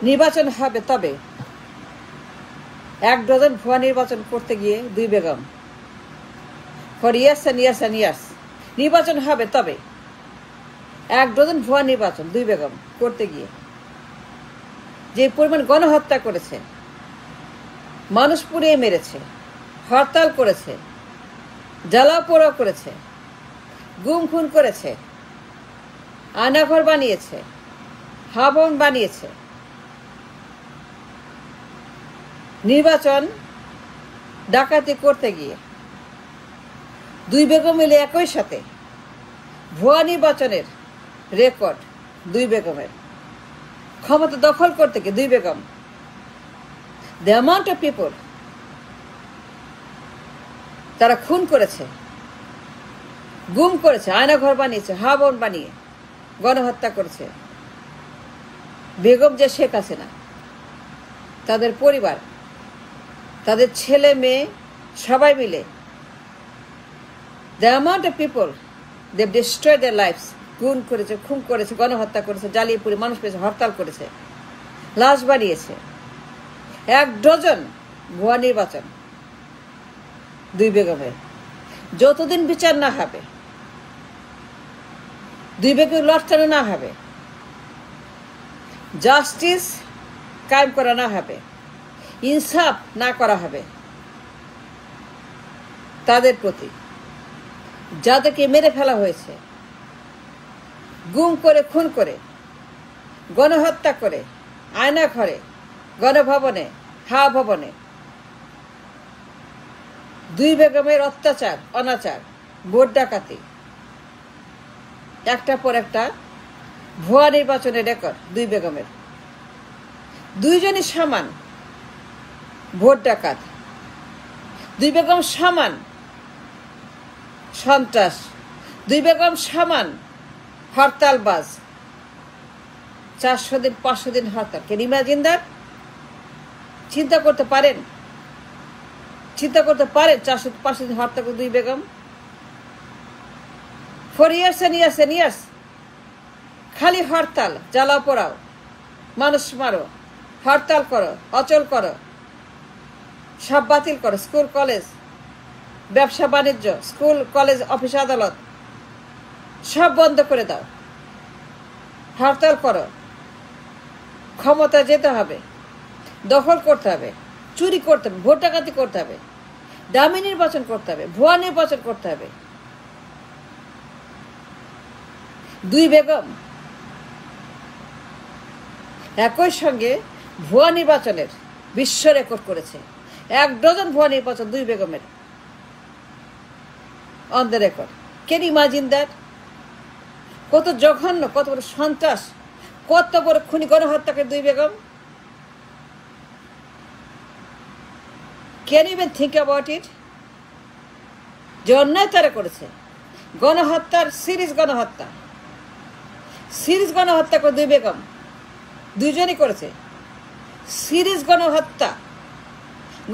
নির্বাচন হবে, তবে 1 ডজন ভুয়া নির্বাচন করতে গিয়ে 2 Begum for years and years and years. নির্বাচন হবে, তবে 1 ডজন ভুয়া নির্বাচন 2 বেগম করতে গিয়ে যে পরিমাণ গণহত্যা করেছে, মানুষ পুড়িয়ে মেরেছে, হরতাল করেছে, জ্বালাও পোড়াও করেছে, গুম খুন করেছে, আয়নাঘর বানিয়েছে, হাবন বানিয়েছে। নির্বাচন ডাকাতি করতে গিয়ে 2 বেগম মিলে একই সাথে ভুয়া নির্বাচনের রেকর্ড 2 বেগমের। ক্ষমতা দখল করতে গিয়ে 2 Begum, the amount of people তারা খুন করেছে, গুম করেছে, আয়নাঘর বানিয়েছে, হাবন বানিয়ে গণহত্যা করেছে। বেগম যে শেখ হাসিনা, তাদের পরিবার, তাদের ছেলে মেয়ে সবাই মিলে the amount of people they destroy their lives, খুন করেছে, খুন করেছে, গণহত্যা করেছে, জ্বালিয়ে পুড়ে মানুষ পেয়েছে, হরতাল করেছে, লাশ বানিয়েছে। 1 ডজন ভুয়া নির্বাচন 2 বেগমের। যতদিন বিচার না হবে, 2 বেগম লটকানো না হবে, জাস্টিস কায়েম করা না হবে, ইনসাফ না করা হবে তাদের প্রতি, যাদেরকে মেরে ফেলা হয়েছে, গুম করে, খুন করে, গণহত্যা করে, আয়না ঘরে, গণভবনে, হাওয়া ভবনে 2 বেগমের অত্যাচার, অনাচার, ভোট ডাকাতি, একটার পর একটা ভুয়া নির্বাচনের রেকর্ড 2 বেগমের। 2 জনই সমান ভোট ডাকাত, 2 বেগম সমান সন্ত্রাস, 2 বেগম সমান হরতালবাজ। 400 দিন 500 দিন হরতাল। Can you imagine that? চিন্তা করতে পারেন? 400-500 দিন হরতাল করে 2 Begum for years and years and years. খালি হরতাল, জ্বালাও পোড়াও, মানুষ মারো, হরতাল করো, অচল করো, সব বাতিল করো, স্কুল কলেজ, ব্যবসা বাণিজ্য, স্কুল কলেজ, অফিস আদালত সব বন্ধ করে দাও, হরতাল করো। ক্ষমতা যেতে হবে, দখল করতে হবে, চুরি করতে হবে, ভোট ডাকাতি করতে হবে, দামি নির্বাচন করতে হবে, ভুয়া নির্বাচন করতে হবে। 2 বেগম একই সঙ্গে ভুয়া নির্বাচনের বিশ্ব রেকর্ড করেছে। 1 ডজন ভুয়া নির্বাচন 2 বেগমের on the record. Can you imagine that? কত জঘন্য, কত বড় সন্ত্রাস, কত বড় খুনি, গণহত্যাকে 2 বেগম। Can you even think about it? যে অন্যায় তারা করেছে, গণহত্যার সিরিজ গণহত্যা, করে 2 বেগম, 2 জনই করেছে সিরিজ গণহত্যা।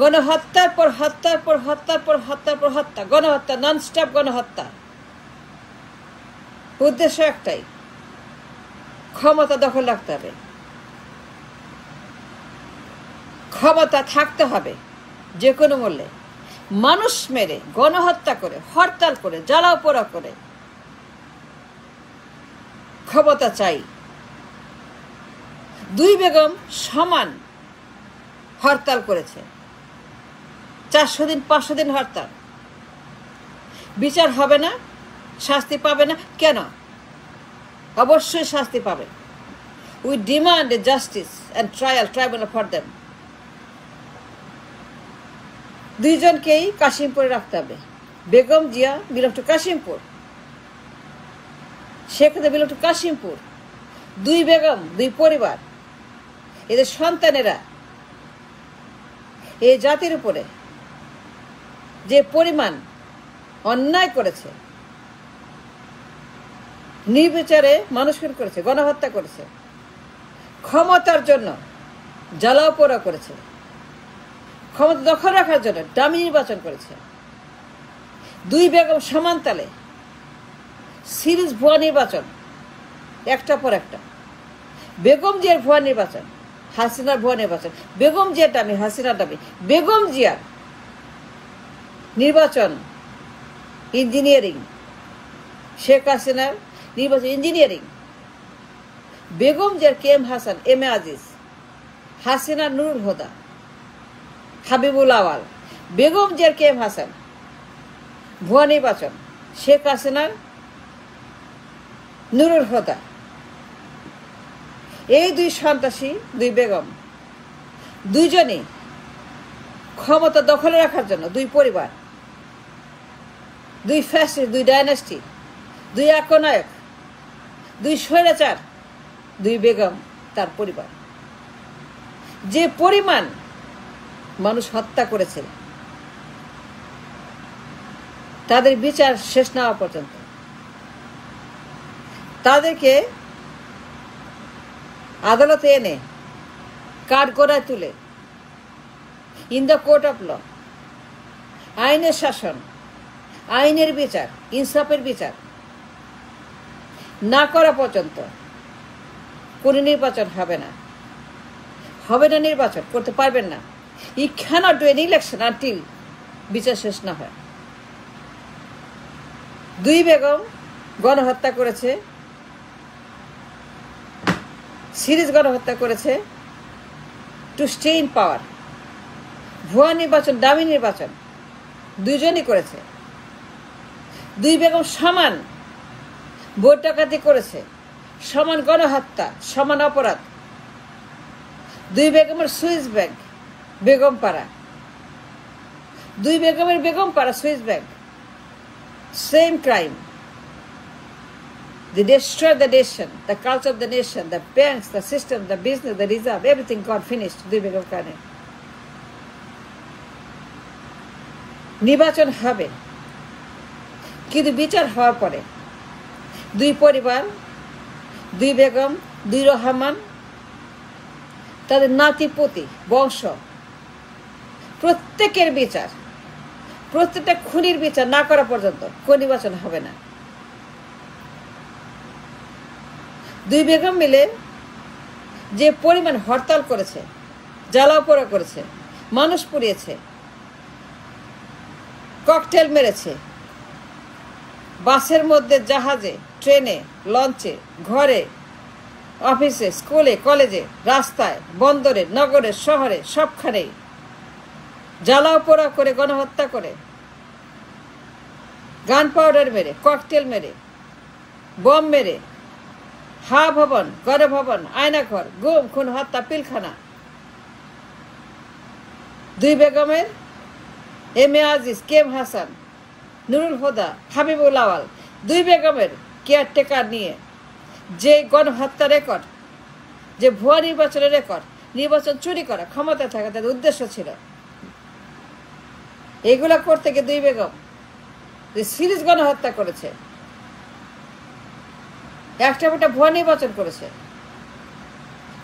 গণহত্যার পর হত্যার পর হত্যার পর হত্যার পর হত্যা, গণহত্যা, ননস্টপ গণহত্যা। উদ্দেশ্য একটাই, ক্ষমতা দখল রাখতে হবে, ক্ষমতা থাকতে হবে যে কোনো মূল্যে। মানুষ মেরে, গণহত্যা করে, হরতাল করে, জ্বালাও পোড়া করে ক্ষমতা চাই। 2 বেগম সমান হরতাল করেছে, 400 দিন 500 দিন হরতাল। বিচার হবে না, শাস্তি পাবে না কেন? অবশ্যই শাস্তি পাবে। We demand A justice and tribunal for them. 2 জনকেই কাশিমপুরে রাখতে হবে। Begum Zia belong to Kashimpur, Sheikh Hasina belong to Kashimpur. 2 Begum, 2 পরিবার, এদের সন্তানেরা এই জাতির উপরে যে পরিমাণ অন্যায় করেছে, নির্বিচারে মানুষ খুন করেছে, গণহত্যা করেছে, ক্ষমতার জন্য জ্বালাও পোড়া করেছে, ক্ষমতা দখল রাখার জন্য দামি নির্বাচন করেছে। 2 বেগম সমানতালে সিরিজ ভুয়া নির্বাচন, একটার পর একটা। বেগম জিয়ার ভুয়া নির্বাচন, হাসিনার ভুয়া নির্বাচন, বেগম জিয়ার দাবি, হাসিনার দাবি, বেগম জিয়ার নির্বাচন ইঞ্জিনিয়ারিং, শেখ হাসিনার নির্বাচন ইঞ্জিনিয়ারিং, বেগম জিয়ার K M Hasan, M A Aziz, হাসিনার নুরুল হুদা, হাবিবুল আওয়াল, বেগম জিয়ার কে এম হাসান ভুয়া নির্বাচন, শেখ হাসিনার নুরুল হুদা। এই দুই সন্ত্রাসী, দুই বেগম, দুইজনই ক্ষমতা দখলে রাখার জন্য, দুই পরিবার, দুই ফ্যাসিস্ট, দুই ডাইনাস্টি, দুই একনায়ক, দুই স্বৈরাচার, দুই বেগম তার পরিবার যে পরিমাণ মানুষ হত্যা করেছে, তাদের বিচার শেষ না হওয়া পর্যন্ত, তাদেরকে আদালতে এনে কাঠগড়ায় তুলে in the court of law, আইনের শাসন, আইনের বিচার, ইনসাফের বিচার না করা পর্যন্ত কোন নির্বাচন হবে না, হবে না, নির্বাচন করতে পারবেন না। I cannot do an election until বিচার শেষ না হয়। দুই বেগম গণহত্যা করেছে, সিরিজ গণহত্যা করেছে টু স্টে ইন পাওয়ার। ভুয়া নির্বাচন, দামি নির্বাচন দুইজনই করেছে। দুই বেগম সমান ভোট ডাকাতি করেছে, সমান গণহত্যা, সমান অপরাধ। দুই বেগমের সুইস ব্যাংক বেগমপাড়া, দুই বেগমের Begumpara Swiss bank, same crime. They destroyed the nation, the culture of the nation, the banks, the system, the business, the reserve, everything got finished. দুই বেগম কারণে নির্বাচন হবে, কিন্তু বিচার হওয়ার পরে দুই পরিবার, দুই বেগম, দুই রহমান, তাদের নাতিপতি, বংশ, প্রত্যেকের বিচার, প্রত্যেকটা খুনির বিচার না করা পর্যন্ত কোন নির্বাচন হবে না। দুই বেগম মিলে যে পরিমাণ হরতাল করেছে, জ্বালাও পোড়া করেছে, মানুষ পুড়িয়েছে, ককটেল মেরেছে, বাসের মধ্যে, জাহাজে, ট্রেনে, লঞ্চে, ঘরে, অফিসে, স্কুলে, কলেজে, রাস্তায়, বন্দরে, নগরে, শহরে, সবখানেই জ্বালাও পোড়া করে, গণহত্যা করে, গান পাউডার মেরে, ককটেল মেরে, বম মেরে, হা ভবন, গণভবন, আয়নাঘর, গুম, খুন, হত্যা, পিলখানা। দুই বেগমের M A Aziz, K M Hasan, Nurul Huda, Habibul আওয়াল, দুই বেগমের কেয়ারটেকার নিয়ে যে গণহত্যা রেকর্ড, যে ভুয়া নির্বাচনের রেকর্ড, নির্বাচন চুরি করা, ক্ষমতায় থাকা তাদের উদ্দেশ্য ছিল। এগুলা করতে গিয়ে দুই বেগম যে সিরিজ গণহত্যা করেছে, একটা ভুয়া নির্বাচন করেছে,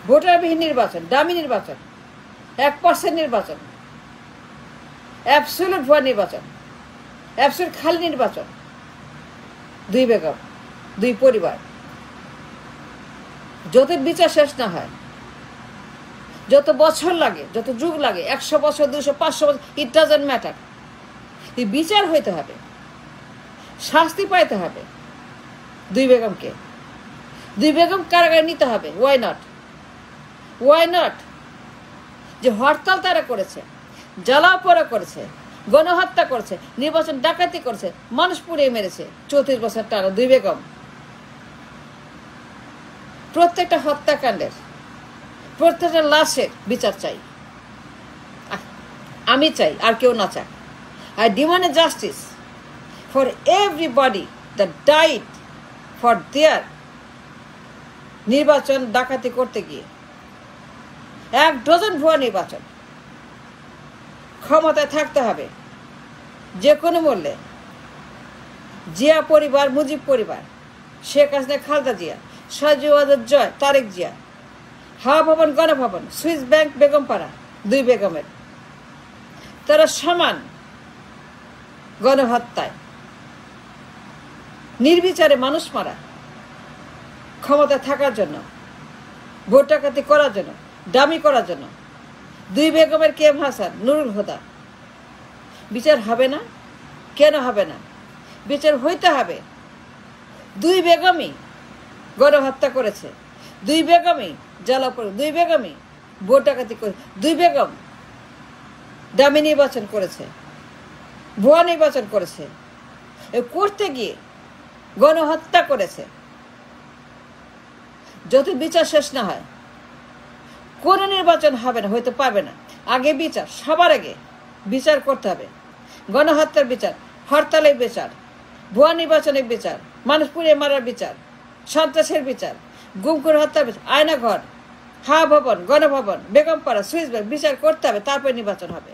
ভোটারবিহীন নির্বাচন, দামি নির্বাচন, 1% নির্বাচন, অ্যাবসলিউট ভুয়া নির্বাচন, অ্যাবসলিউট খালি নির্বাচন। দুই বেগম, দুই পরিবার, যত বিচার শেষ না হয়, যত বছর লাগে, যত যুগ লাগে, 100 বছর, 200, 500 বছর, ইট ডাজন্ট ম্যাটার, এই বিচার হইতে হবে, শাস্তি পাইতে হবে দুই বেগমকে। দুই বেগম কারাগারে নিতে হবে। Why not? Why not? যে হরতাল তারা করেছে, জ্বালাও পোড়া করেছে, গণহত্যা করেছে, নির্বাচন ডাকাতি করেছে, মানুষ পুড়িয়ে মেরেছে 34 বছর টানা দুই বেগম। প্রত্যেকটা হত্যাকাণ্ডের, প্রত্যেকটা লাশের বিচার চাই, আমি চাই, আর কেউ না চাই। I demand a justice for everybody that died for their নির্বাচন ডাকাতি করতে গিয়ে। 1 ডজন ভুয়া নির্বাচন। ক্ষমতায় থাকতে হবে যে কোনো মূল্যে। জিয়া পরিবার, মুজিব পরিবার, শেখ হাসিনা, খালেদা জিয়া, সাজুয়াদের জয়, তারেক জিয়া, হাওয়া ভবন, গণভবন, সুইস ব্যাংক, বেগমপাড়া, দুই বেগমের, তারা সমান গণহত্যায়, নির্বিচারে মানুষ মারা, ক্ষমতা থাকার জন্য, ভোট ডাকাতি করার জন্য, ডামি করার জন্য। 2 বেগমের কেম হাসান, নুরুল হুদা, বিচার হবে না? কেন হবে না? বিচার হইতে হবে। 2 বেগমই গণহত্যা করেছে, 2 বেগমই জ্বালাপোড়া, 2 বেগমই ভোট ডাকাতি করে, 2 বেগম দামি নির্বাচন করেছে, ভুয়া নির্বাচন করেছে, করতে গিয়ে গণহত্যা করেছে। যত বিচার শেষ না হয় কোনো নির্বাচন হবে না, হইতে পারবে না। আগে বিচার, সবার আগে বিচার করতে হবে। গণহত্যার বিচার, হরতালের বিচার, ভুয়া নির্বাচনের বিচার, মানুষ পুড়িয়ে মারার বিচার, সন্ত্রাসের বিচার, গুম করে হত্যার বিচার, আয়নাঘর, হাওয়া ভবন, গণভবন, বেগমপাড়া, সুইচ ব্যাংক বিচার করতে হবে, তারপরে নির্বাচন হবে।